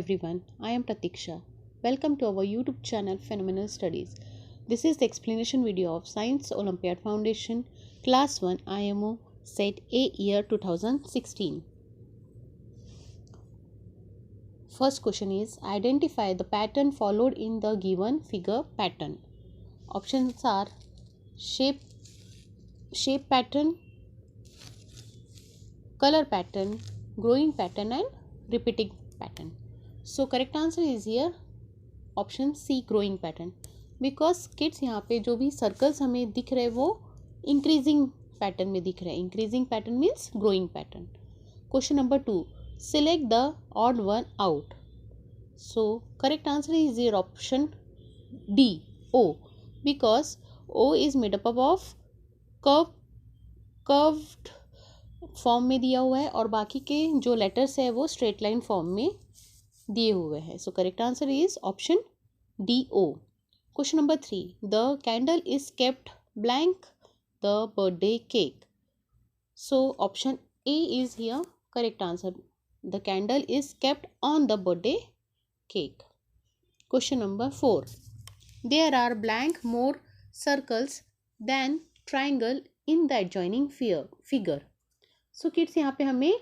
everyone, I am Pratiksha. Welcome to our YouTube channel Phenomenal Studies. This is the explanation video of Science Olympiad Foundation Class 1 IMO Set A year 2016. First question is identify the pattern followed in the given figure pattern. Options are shape pattern, color pattern, growing pattern and repeating pattern. So correct answer is here option C growing pattern, because kids यहाँ पे जो भी circles हमें दिख रहे हैं वो increasing pattern में दिख रहे हैं. Increasing pattern means growing pattern. Question number 2, select the odd one out. So correct answer is here option D O, because O is made up of curved form में दिया हुआ है और बाकी के जो लेटर्स है वो स्ट्रेट लाइन फॉर्म में दिए हुए हैं. So correct answer is option D O. Question number 3, the candle is kept blank the birthday cake. So option A is here correct answer. The candle is kept on the birthday cake. Question number 4, there are blank more circles than triangle in the adjoining figure. So kids यहाँ पे हमें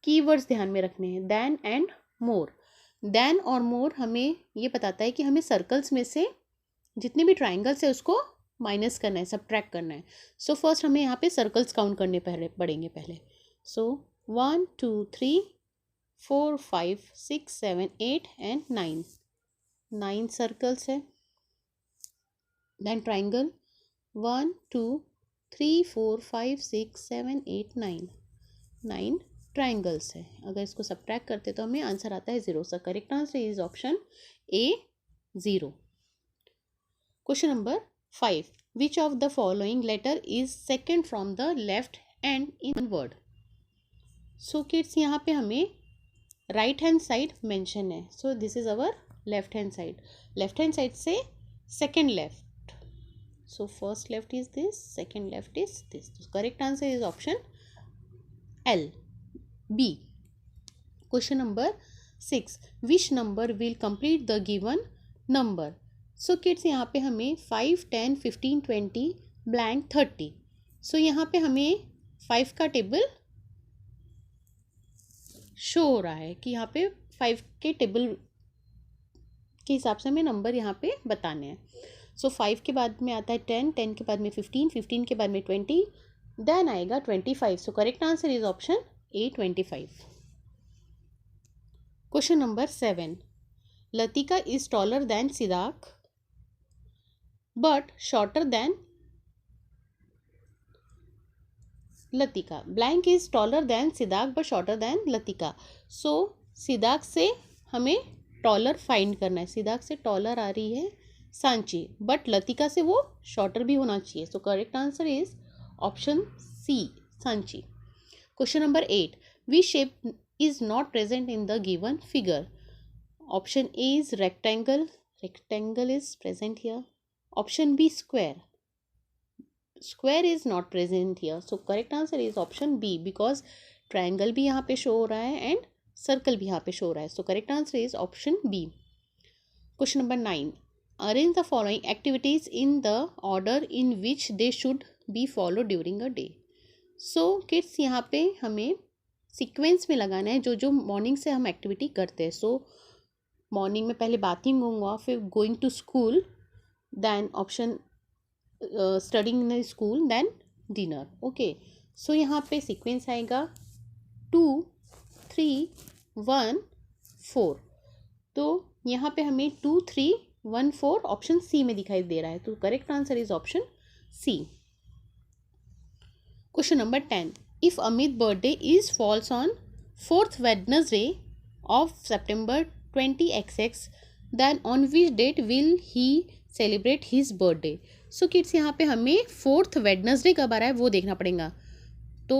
keywords ध्यान में रखने हैं, then and more. Then और मोर हमें ये बताता है कि हमें सर्कल्स में से जितने भी ट्राइंगल्स है उसको माइनस करना है, सबट्रैक्ट करना है. सो फर्स्ट हमें यहाँ पे सर्कल्स काउंट करने पड़ेंगे पहले. सो 1 2 3 4 5 6 7 8 एंड 9 सर्कल्स है. देन ट्राइंगल 1 2 3 4 5 6 7 8 9 ट्राइंगल्स है. अगर इसको सबट्रैक्ट करते तो हमें आंसर आता है 0. So correct answer is option A 0. Question number 5, which of the following letter is second from the left end in word. So kids यहाँ पे हमें राइट हैंड साइड मेंशन है. So this is our left hand side. Left hand side से second left. So first left is this, second left is this. So correct answer is option L, B. Question number 6, which number will complete the given number. So kids यहाँ पे हमें 5 10 15 20 blank 30. So यहाँ पे हमें 5 का table show हो रहा है कि यहाँ पे 5 के टेबल के हिसाब से हमें नंबर यहाँ पे बताने हैं. सो 5 के बाद में आता है 10, 10 के बाद में 15, 15 के बाद में 20, देन आएगा 25. So correct answer is option A 25. Question number 7, Latika is taller than Siddharth but shorter than Latika. Blank is taller than Siddharth but shorter than Latika. So Siddharth से हमें टॉलर फाइंड करना है. सिद्धार्थ से टॉलर आ रही है सांची, बट लतिका से वो शॉर्टर भी होना चाहिए. So correct answer is option C Sanchi. Question number 8, which shape is not present in the given figure. Option A is rectangle. Rectangle is present here. Option B square. Square is not present here. So correct answer is option B, because triangle भी यहाँ पे show हो रहा है and circle भी यहाँ पे show हो रहा है. So correct answer is option B. Question number 9, arrange the following activities in the order in which they should be followed during a day. So kids यहाँ पे हमें सीक्वेंस में लगाना है जो जो मॉर्निंग से हम एक्टिविटी करते हैं. सो मॉर्निंग में पहले बाथिंग होगा, फिर going to school, then option studying in school, then dinner. Okay, so यहाँ पे सीक्वेंस आएगा 2 3 1 4. तो यहाँ पे हमें 2 3 1 4 ऑप्शन सी में दिखाई दे रहा है. तो correct answer is option C. Question number 10, if Amit birthday is falls on 4th Wednesday of September 20XX, then on which date will he celebrate his birthday. So kids यहाँ पे हमें 4th वेडनेसडे कब आ रहा है वो देखना पड़ेगा. तो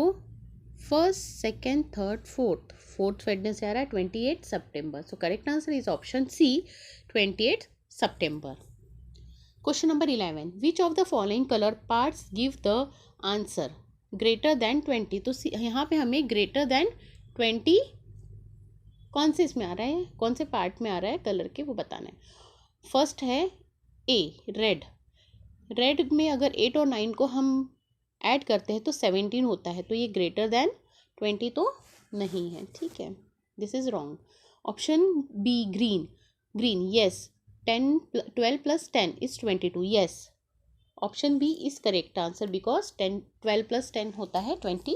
1st, 2nd, 3rd, 4th Wednesday आ रहा है 28 सितंबर. So correct answer is option C 28 September. Question number 11, which of the following color parts give the answer greater than 20. तो यहाँ पे हमें greater than 20 कौन से इसमें आ रहा है, कौन से पार्ट में आ रहा है कलर के, वो बताना है। फर्स्ट है ए, रेड। रेड में अगर 8 और 9 को हम ऐड करते हैं तो 17 होता है, तो ये ग्रेटर देन 20 तो नहीं है, ठीक है, this is wrong. Option B, green. Green, yes, 12 plus 10 is 22, yes, option B is correct answer because 12 plus 10 होता है 22।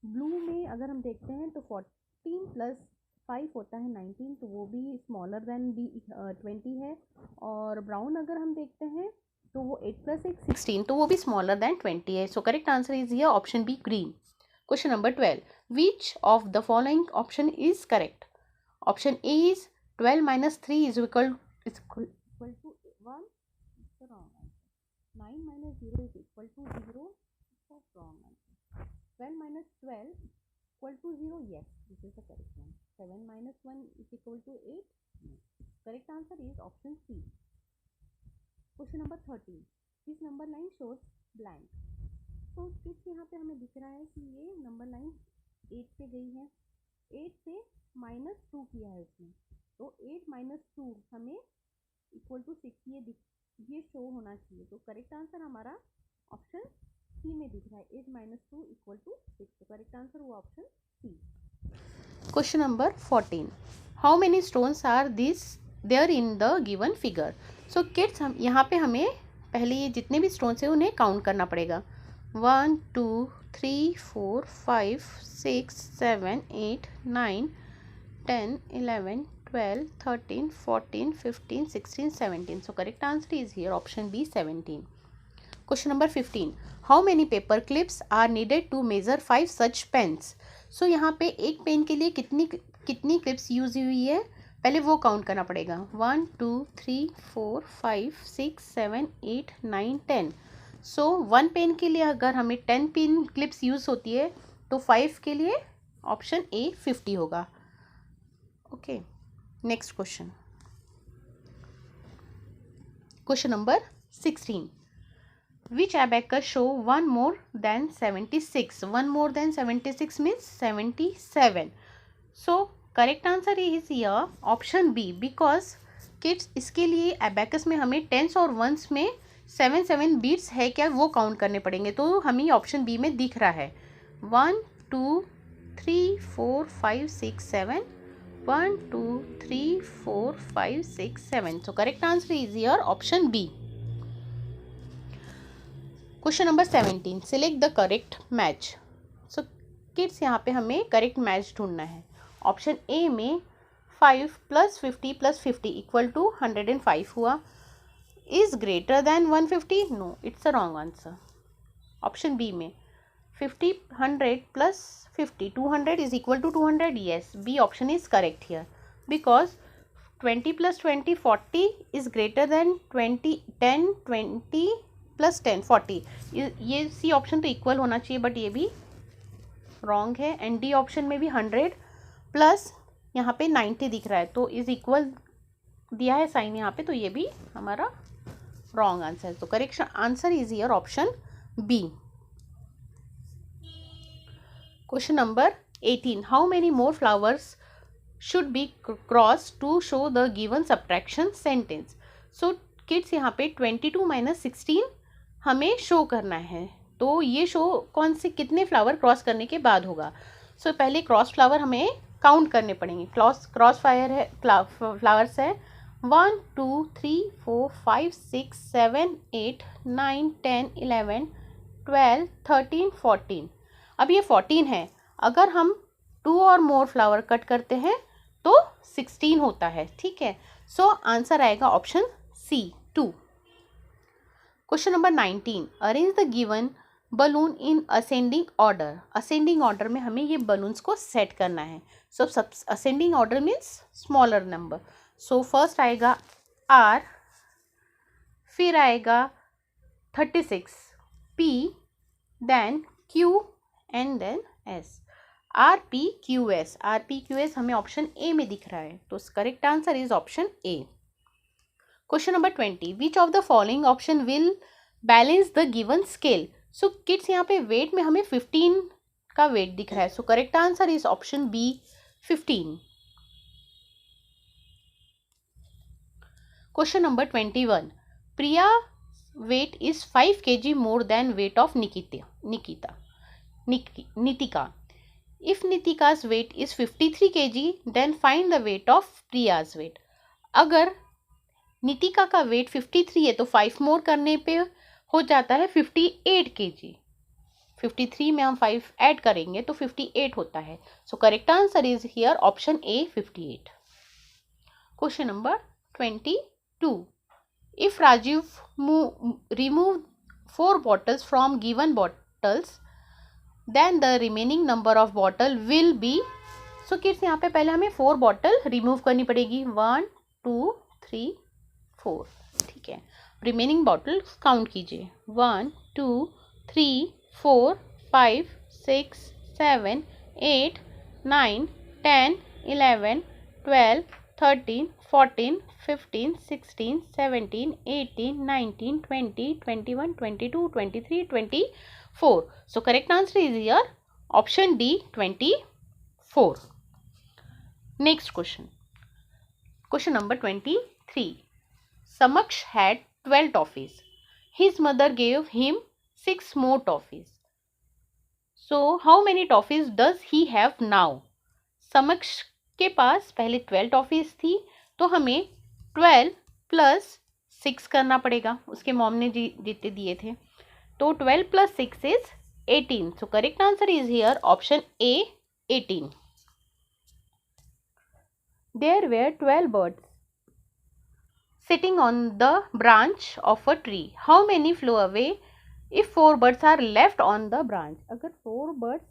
ब्लू में अगर हम देखते हैं तो 14 प्लस 5 होता है 19, तो वो भी स्मॉलर देन बी 20 है। और ब्राउन अगर हम देखते हैं तो वो 8 प्लस 8 16, तो वो भी स्मॉलर देन 20 है। So correct answer is here option B, green. Question number 12, which of the following option is correct? Option A is 12 minus 3 is equal to 1, wrong answer. 9 minus 0 is equal to 0, that's wrong answer. 12 minus 12 equal to 0, yes, this is the correct one. 7 minus 1 is equal to 8, no. Correct answer is option C. Question number 13, this number line shows blank. तो किस यहाँ पे हमें दिख रहा है कि ये नंबर लाइन 8 पे गई है, 8 से -2 किया है उसने, तो 8 माइनस 2 हमें इक्वल टू 6 ये शो होना चाहिए। तो करेक्ट आंसर हमारा ऑप्शन सी में दिख रहा है, 8 माइनस 2 इक्वल टू 6, तो करेक्ट आंसर हुआ option C. Question number 14, how many stones are this there in the given figure? So kids, हम यहाँ पे हमें पहले ये जितने भी स्टोन्स हैं उन्हें काउंट करना पड़ेगा। 1 2 3 4 5 6 7 8 9 10 11 12 13 14 15 16 17, so correct answer is here option B, 17. Question number 15, how many paper clips are needed to measure 5 such pens? So यहाँ पे एक पेन के लिए कितनी क्लिप्स यूज हुई है, पहले वो काउंट करना पड़ेगा। 1 2 3 4 5 6 7 8 9 10, सो 1 पेन के लिए अगर हमें 10 पेन क्लिप्स यूज होती है तो 5 के लिए ऑप्शन ए 50 होगा। Okay, next question, question number 16, which abacus show 1 more than 76? 1 more than 76 means 77, so correct answer is here option B, because kids इसके लिए abacus में हमें टेंस और वंस में 7 बीट्स है क्या वो काउंट करने पड़ेंगे, तो हमें ऑप्शन बी में दिख रहा है 1 2 3 4 5 6 7, 1 2 3 4 5 6 7, so correct answer is here option B. Question number 17, select the correct match. So kids, यहाँ पे हमें करेक्ट मैच ढूंढना है। ऑप्शन ए में 5 प्लस 50 प्लस 50 इक्वल टू 105 हुआ, is greater than 150, no, it's a wrong answer. Option B में 50 100 plus 50 200 is equal to 200, yes, B option is correct here, because 20 plus 20 40 is greater than 20 10 20 plus 10 40, ये C option तो equal होना चाहिए, but ये भी wrong है। And D option में भी 100 प्लस यहाँ पे 90 दिख रहा है, तो इज इक्वल दिया है साइन यहाँ पे, तो ये भी हमारा रॉन्ग आंसर है। तो correct answer is here option B. Question number 18, how many more flowers should be cross to show the given subtraction sentence? So kids, यहाँ पे 22 माइनस 16 हमें शो करना है, तो ये शो कौन से कितने फ्लावर क्रॉस करने के बाद होगा। सो पहले क्रॉस फ्लावर हमें काउंट करने पड़ेंगे। क्रॉस फायर है, फ्लावर्स है 1 2 3 4 5 6 7 8 9 10 11 12 13 14, अब ये 14 है, अगर हम 2 और मोर फ्लावर कट करते हैं तो 16 होता है, ठीक है। सो आंसर आएगा option C 2। Question number 19, arrange the given balloon in ascending order. Ascending order में हमें ये बलून्स को सेट करना है। So ascending order means smaller number. So first आएगा आर, फिर आएगा 36 P, then Q and then S. R P Q S, R P Q S हमें ऑप्शन ए में दिख रहा है, तो correct answer is option A. Question number 20, which of the following option will balance the given scale? So kids, यहाँ पे wait में हमें 15 का वेट दिख रहा है. So correct answer is option B 15. Question number 21. Priya weight is 5 kg more than weight of Nitika. If Nitika's weight is 53 kg, then find the weight of Priya's weight. अगर नितिका का वेट 53 है तो 5 मोर करने पे हो जाता है 58 kg. 53 में हम 5 ऐड करेंगे तो 58 होता है. So correct answer is here option A 58. Question number 22. If Rajiv remove 4 bottles from given bottles, then the remaining number of bottle will be. So kids यहाँ पे पहले हमें 4 बॉटल रिमूव करनी पड़ेगी. 1 2 3 4. ठीक है, रिमेनिंग बॉटल काउंट कीजिए. 1 2 3 4 5 6 7 8 9 10 11 12 13 14 15 16 17 18 19 20 21 22 23 24. So correct answer is here option D 24. Next question. Question number 23. Samaksh had 12 toffees. His mother gave him 6 more toffees. So how many toffees does he have now? Samaksh के पास पहले 12 toffees थी तो हमें 12 plus 6 करना पड़ेगा. उसके mom ने जितने दिए थे तो 12 plus 6 is 18. So correct answer is here option A 18. There were 12 birds sitting on the branch of a tree. How many flew away if 4 birds are left on the branch. अगर 4 birds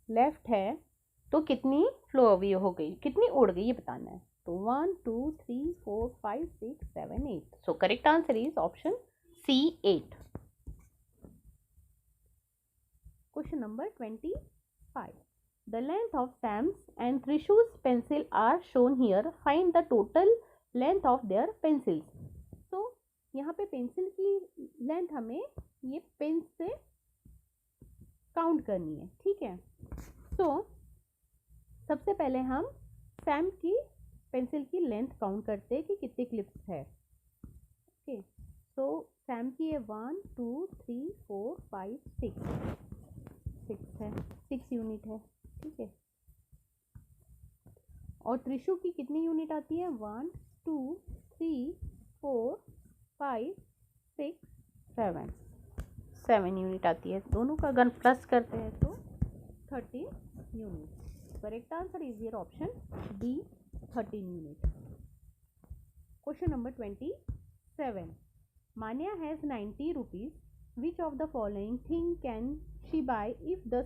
left है तो कितनी flow away हो गई, कितनी उड़ गई, ये बताना है. तो 1 2 3 4 5 6 7 8. So correct answer is option C 8. Question number 25. The length of Sam's and Trishu's pencil are shown here. Find the total length of their pencils. तो यहाँ पे पेंसिल की लेंथ हमें ये पेन से काउंट करनी है. ठीक है, तो सबसे पहले हम सैम की पेंसिल की लेंथ काउंट करते हैं कि कितने क्लिप्स है. ओके, तो सैम की है 1 2 3 4 5 6 है, 6 यूनिट है. ठीक है, और त्रिशु की कितनी यूनिट आती है 1 2 3 4 5 6 7 यूनिट आती है. दोनों का अगर प्लस करते हैं तो 13 unit. Correct answer is here option D 13 unit. Question number 27. Manya has 90 rupees. Which of the following thing can she buy if the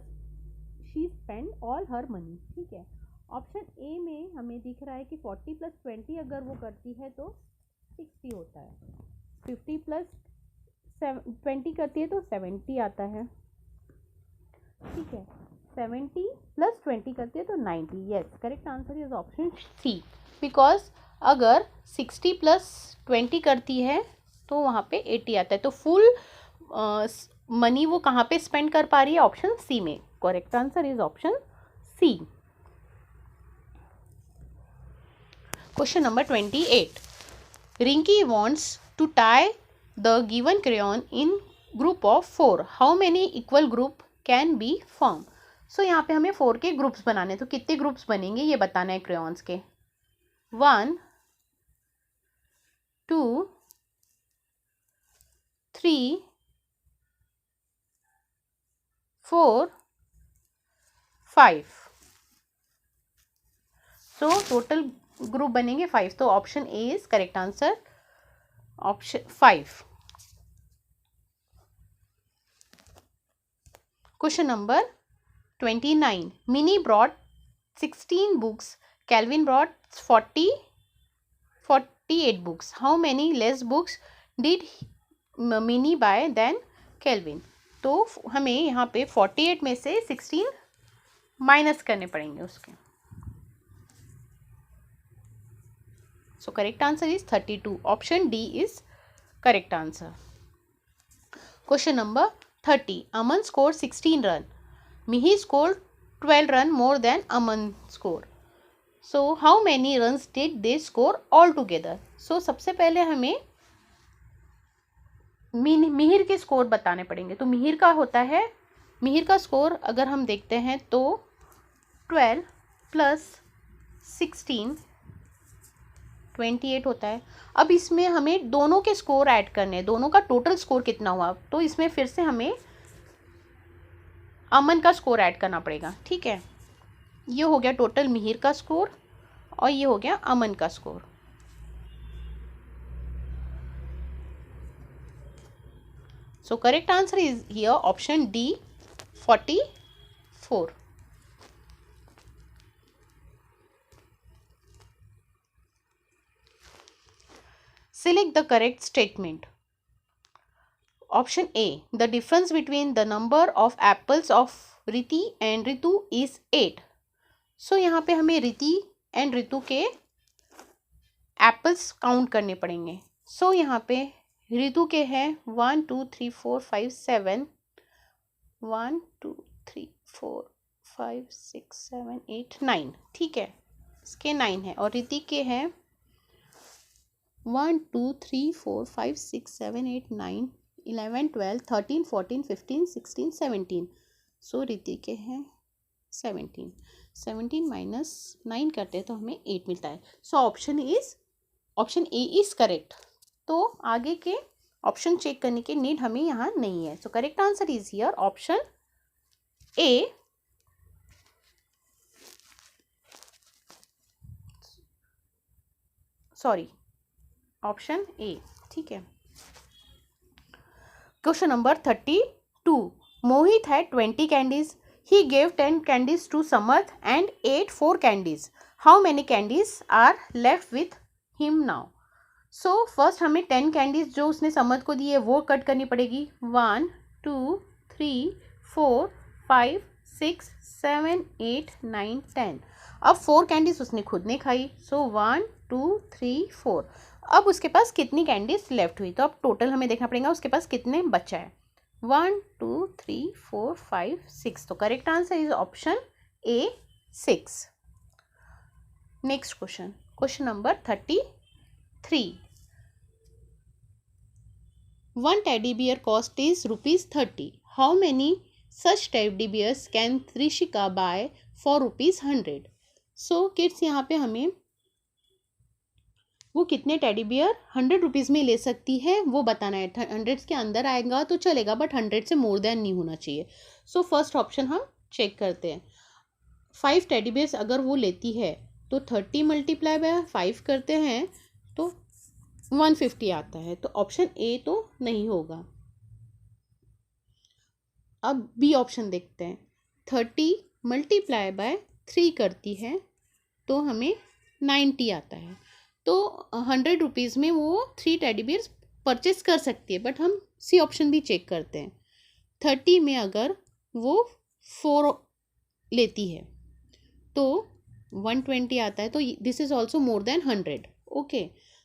she spend all her money. ठीक है, ऑप्शन ए में हमें दिख रहा है कि 40 प्लस 20 अगर वो करती है तो 60 होता है. 50 प्लस 20 करती है तो 70 आता है. ठीक है, 70 प्लस 20 करती है तो 90. Yes, correct answer is option C. Because अगर 60 प्लस 20 करती है तो वहाँ पे 80 आता है. तो फुल मनी वो कहाँ पे स्पेंड कर पा रही है, ऑप्शन सी में. Correct answer is option C. Question number 28. Rinki wants to tie the given crayon in group of 4. How many equal group can be form. सो यहाँ पे हमें 4 के ग्रुप्स बनाने. तो कितने ग्रुप्स बनेंगे ये बताना है क्रेयॉन्स के. 1 2 3 4 5. सो टोटल ग्रुप बनेंगे 5. तो option A is correct answer, option 5. Question number 29. Minnie brought 16 books. Calvin brought 48 books. How many less books did Minnie buy than Calvin? तो हमें यहाँ पे 48 में से 16 माइनस करने पड़ेंगे उसके. सो correct answer is 32. Option D is correct answer. Question number 30. Aman scored 16 runs. Mihi scored 12 run more than Aman score. So how many runs did they score all together? So सबसे पहले हमें मिहिर के score बताने पड़ेंगे. तो मिहिर का होता है, मिहिर का स्कोर अगर हम देखते हैं तो 12 प्लस 16 28 होता है. अब इसमें हमें दोनों के स्कोर ऐड करने हैं, दोनों का टोटल स्कोर कितना हुआ. तो इसमें फिर से हमें अमन का स्कोर ऐड करना पड़ेगा. ठीक है, ये हो गया टोटल मिहिर का स्कोर और ये हो गया अमन का score. So correct answer is here option D 44. Select the correct statement. Option A. The difference between the number of apples of Riti and Ritu is 8. So यहाँ पे हमें रिति एंड ऋतु के एप्पल्स काउंट करने पड़ेंगे. सो यहाँ पे ऋतु के हैं 1 2 3 4 5 7 1 2 3 4 5 6 7 8 9. ठीक है, इसके 9 है. और रिति के हैं 1 2 3 4 5 6 7 8 9 11 12 13 14 15 16 17. सो रिति के हैं 17. 17 माइनस 9 करते हैं तो हमें 8 मिलता है. सो ऑप्शन ए इज करेक्ट. तो आगे के ऑप्शन चेक करने की नीड हमें यहाँ नहीं है. So correct answer is here option A. Sorry, option A. ठीक है. Question number 32. Mohit had 20 candies. He gave 10 candies to Samarth and ate 4 candies. How many candies are left with him now? So first हमें 10 candies जो उसने समर्थ को दी है वो cut करनी पड़ेगी. 1 2 3 4 5 6 7 8 9 10. अब 4 कैंडीज उसने खुद ने खाई. सो 1 2 3 4. अब उसके पास कितनी कैंडीज लेफ्ट हुई. तो अब टोटल हमें देखना पड़ेगा उसके पास कितने बचा है. 1 2 3 4 5 6. तो correct answer is option A 6. Next question, question number 33. One teddy bear cost is ₹30. How many such teddy bears can Trishika buy for ₹100? So kids यहाँ पे हमें वो कितने टेडी बियर 100 रुपीज़ में ले सकती है वो बताना है. 100 के अंदर आएगा तो चलेगा बट 100 से मोर देन नहीं होना चाहिए. सो फर्स्ट ऑप्शन हम चेक करते हैं. 5 टेडी बियर्स अगर वो लेती है तो 30 मल्टीप्लाई बाय 5 करते हैं तो 150 आता है. तो ऑप्शन ए तो नहीं होगा. अब बी ऑप्शन देखते हैं. 30 मल्टीप्लाई बाय 3 करती है तो हमें 90 आता है. तो 100 रुपीज़ में वो 3 टेडी बियर्स परचेस कर सकती है. बट हम सी ऑप्शन भी चेक करते हैं. 30 में अगर वो 4 लेती है तो 120 आता है. तो this is also more than 100. Okay,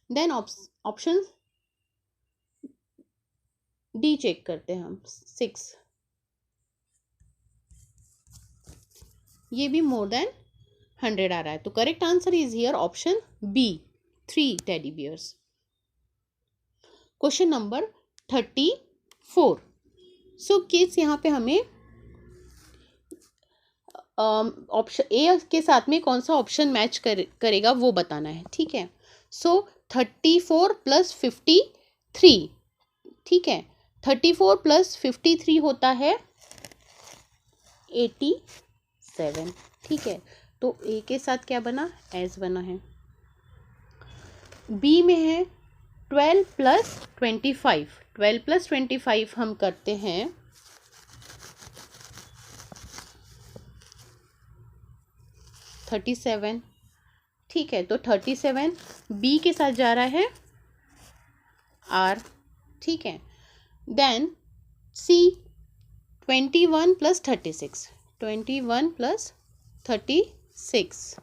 then option D check करते हैं हम. 6, ये भी मोर देन 100 आ रहा है. तो correct answer is here option B 3 teddy bears. Question number 34. So kids यहाँ पे हमें ऑप्शन ए के साथ में कौन सा ऑप्शन मैच करेगा वो बताना है. ठीक है. सो 34 प्लस 53. ठीक है, 34 प्लस 53 होता है 87. ठीक है, तो ए के साथ क्या बना, एस बना है. बी में है 12 प्लस 25. 12 प्लस 25 हम करते हैं 37. ठीक है, तो 37 बी के साथ जा रहा है आर. ठीक है, then C 21 plus 36. 21 plus 36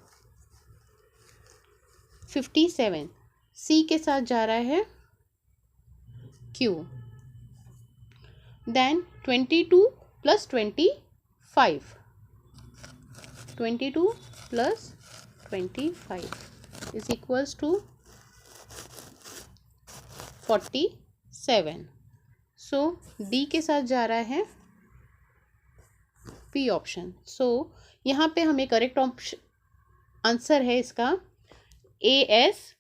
57 C के साथ जा रहा है Q. Then 22 plus 25 22 plus 25 is equals to 47. सो डी के साथ जा रहा है पी ऑप्शन. सो यहाँ पे हमें करेक्ट ऑप्शन आंसर है इसका ए एस.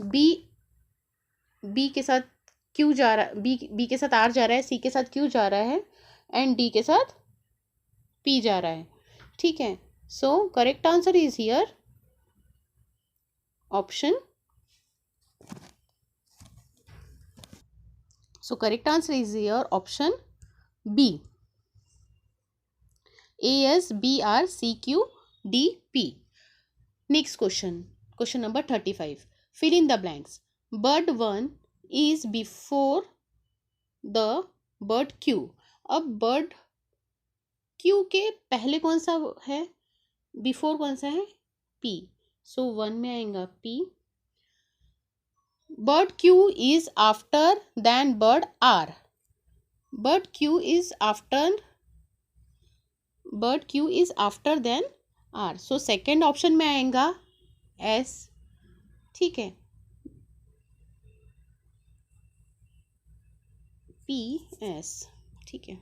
बी के साथ क्यू जा रहा, बी के साथ आर जा रहा है, सी के साथ क्यू जा रहा है एंड डी के साथ पी जा रहा है. ठीक है. So correct answer is here option. So correct answer is here option B. A S B R C Q D P. Next question. Question number 35. Fill in the blanks. Bird 1 is before the bird Q. अब bird Q के पहले कौन सा है? Before कौन सा है? P. So 1 में आएगा P. Bird Q is after than bird R. Bird Q is after than R. So second option में आएगा S. ठीक है. P S. ठीक है.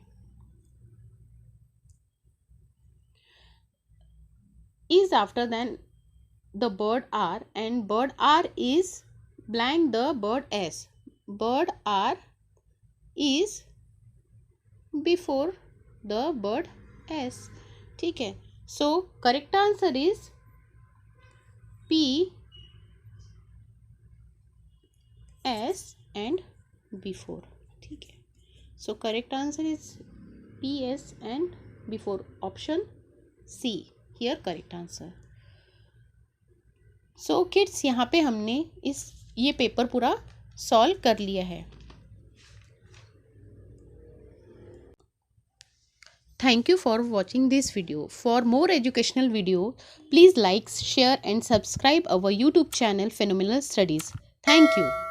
Is after than the bird R and bird R is blank the bird S. Bird R is before the bird S. ठीक है. So correct answer is P S and before. ठीक है. So correct answer is P S and before option C. Here correct answer. So kids यहाँ पे हमने ये paper पूरा solve कर लिया है. Thank you for watching this video. For more educational video, please like, share and subscribe our YouTube channel Phenomenal Studies. Thank you.